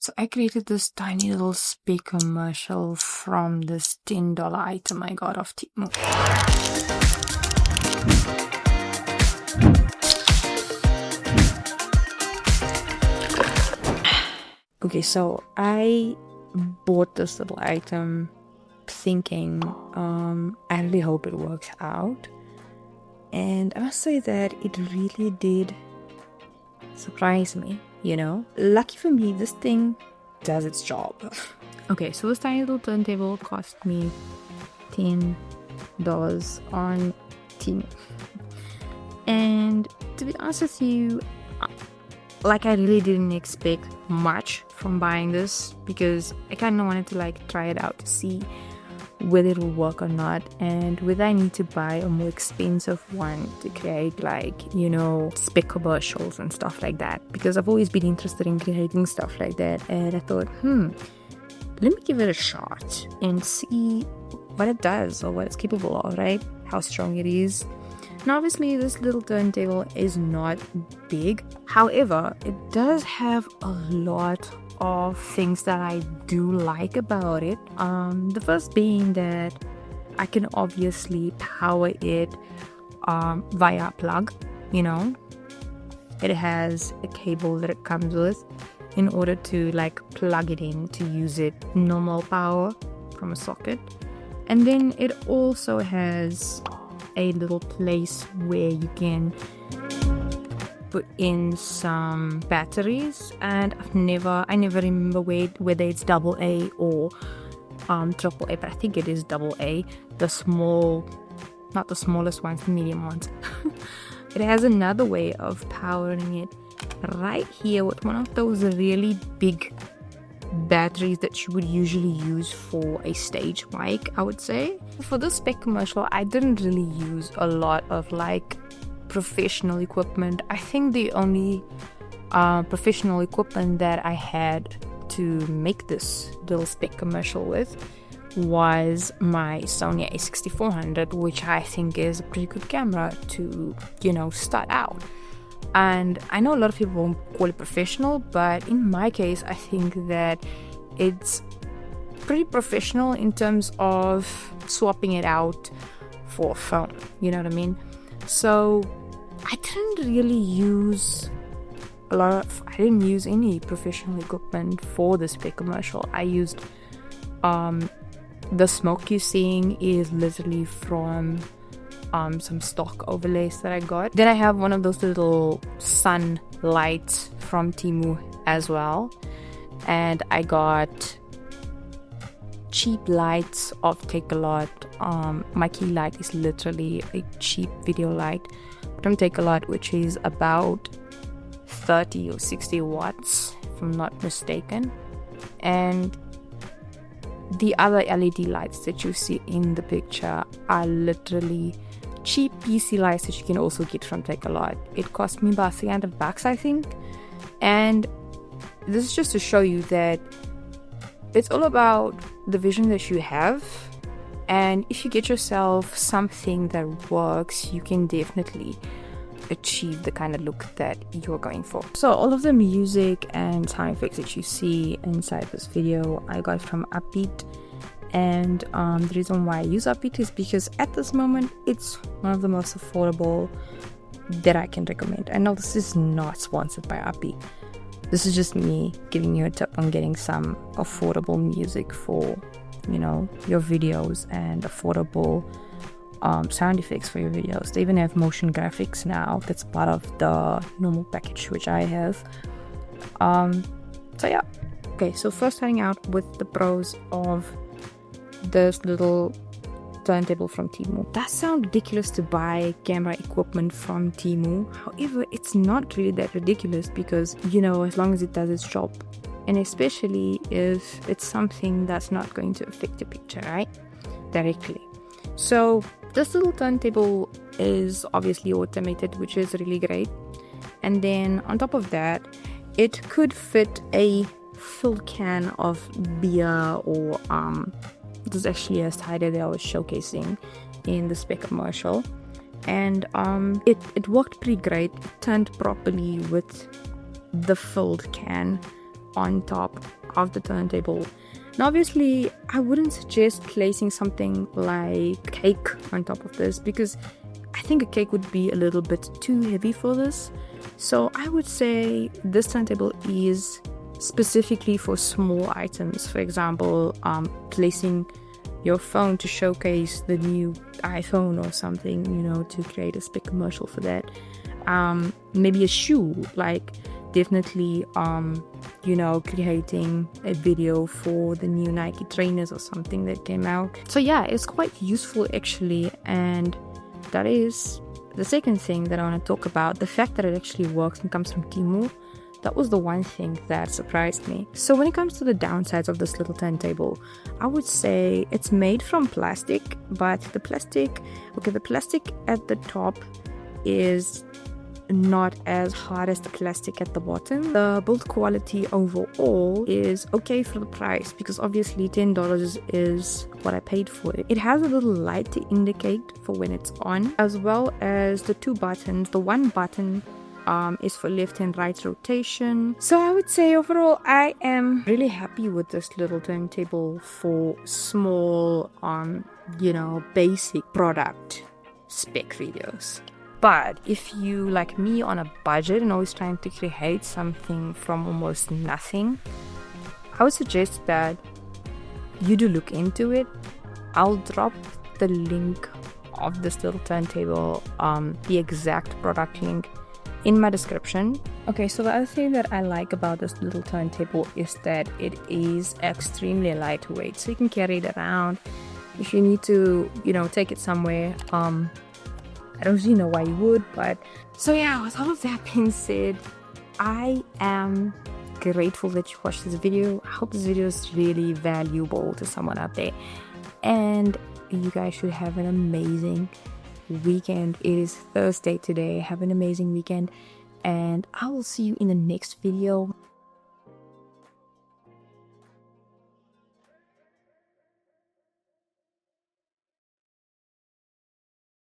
So I created this tiny little Spec commercial from this $10 item I got off Temu. Okay, so I bought this little item thinking, I really hope it works out. And I must say that it really did surprise me, you know. Lucky for me, this thing does its job. Okay, so this tiny little turntable cost me $10 on Temu. And to be honest with you, like, I really didn't expect much from buying this because I kind of wanted to like try it out to see whether it will work or not, and whether I need to buy a more expensive one to create, like, you know, Spec commercials and stuff like that, because I've always been interested in creating stuff like that. And I thought, let me give it a shot and see what it does or what it's capable of, right? How strong it is. Now obviously this little turntable is not big, however it does have a lot of things that I do like about it. The first being that I can obviously power it via plug, you know. It has a cable that it comes with in order to like plug it in to use it normal power from a socket. And then it also has a little place where you can put in some batteries, and I never remember whether it's AA or AAA, but I think it is AA, not the smallest ones, the medium ones. It has another way of powering it right here with one of those really big batteries that you would usually use for a stage mic, I would say. For this Spec commercial, I didn't really use a lot of like professional equipment. I think the only professional equipment that I had to make this little Spec commercial with was my Sony a6400, which I think is a pretty good camera to, you know, start out. And I know a lot of people won't call it professional, but in my case, I think that it's pretty professional in terms of swapping it out for a phone, you know what I mean? So I didn't really use I didn't use any professional equipment for this Spec commercial. I used the smoke you're seeing is literally from some stock overlays that I got. Then I have one of those little sun lights from Temu as well, and I got cheap lights of Takealot. My key light is literally a cheap video light from Takealot, which is about 30 or 60 watts if I'm not mistaken. And the other LED lights that you see in the picture are literally cheap PC lights that you can also get from Takealot. It cost me about $300, I think. And this is just to show you that it's all about the vision that you have, and if you get yourself something that works, you can definitely achieve the kind of look that you're going for. So all of the music and sound effects that you see inside this video I got from Upbeat. And the reason why I use Upbeat is because at this moment it's one of the most affordable that I can recommend. I know this is not sponsored by Upbeat. This is just me giving you a tip on getting some affordable music for, you know, your videos, and affordable sound effects for your videos. They even have motion graphics now. That's part of the normal package which I have. So yeah. Okay, so first starting out with the pros of this little turntable from Temu. It does sound ridiculous to buy camera equipment from Temu. However, it's not really that ridiculous because, you know, as long as it does its job, and especially if it's something that's not going to affect the picture, right, directly. So this little turntable is obviously automated, which is really great. And then on top of that, it could fit a full can of beer, or there's actually a cider that I was showcasing in the Spec commercial, and it worked pretty great. It turned properly with the filled can, on top of the turntable. Now obviously I wouldn't suggest placing something like cake on top of this, because I think a cake would be a little bit too heavy for this. So I would say this turntable is specifically for small items. For example, placing your phone to showcase the new iPhone or something, to create a Spec commercial for that. Maybe a shoe, like definitely creating a video for the new Nike trainers or something that came out. So yeah, it's quite useful actually. And that is the second thing that I want to talk about, the fact that it actually works and comes from Temu. That was the one thing that surprised me. So when it comes to the downsides of this little turntable, I would say it's made from plastic, but the plastic at the top is not as hard as the plastic at the bottom. The build quality overall is okay for the price, because obviously $10 is what I paid for it. It has a little light to indicate for when it's on, as well as the two buttons. The one button is for left and right rotation. So I would say overall I am really happy with this little turntable for small basic product spec videos. But if you, like me, on a budget and always trying to create something from almost nothing, I would suggest that you do look into it. I'll drop the link of this little turntable, the exact product link, in my description. Okay, so the other thing that I like about this little turntable is that it is extremely lightweight, so you can carry it around if you need to, take it somewhere. I don't really know why you would, but so yeah, with all of that being said, I am grateful that you watched this video. I hope this video is really valuable to someone out there, and you guys should have an amazing weekend. It is Thursday today. Have an amazing weekend, and I will see you in the next video.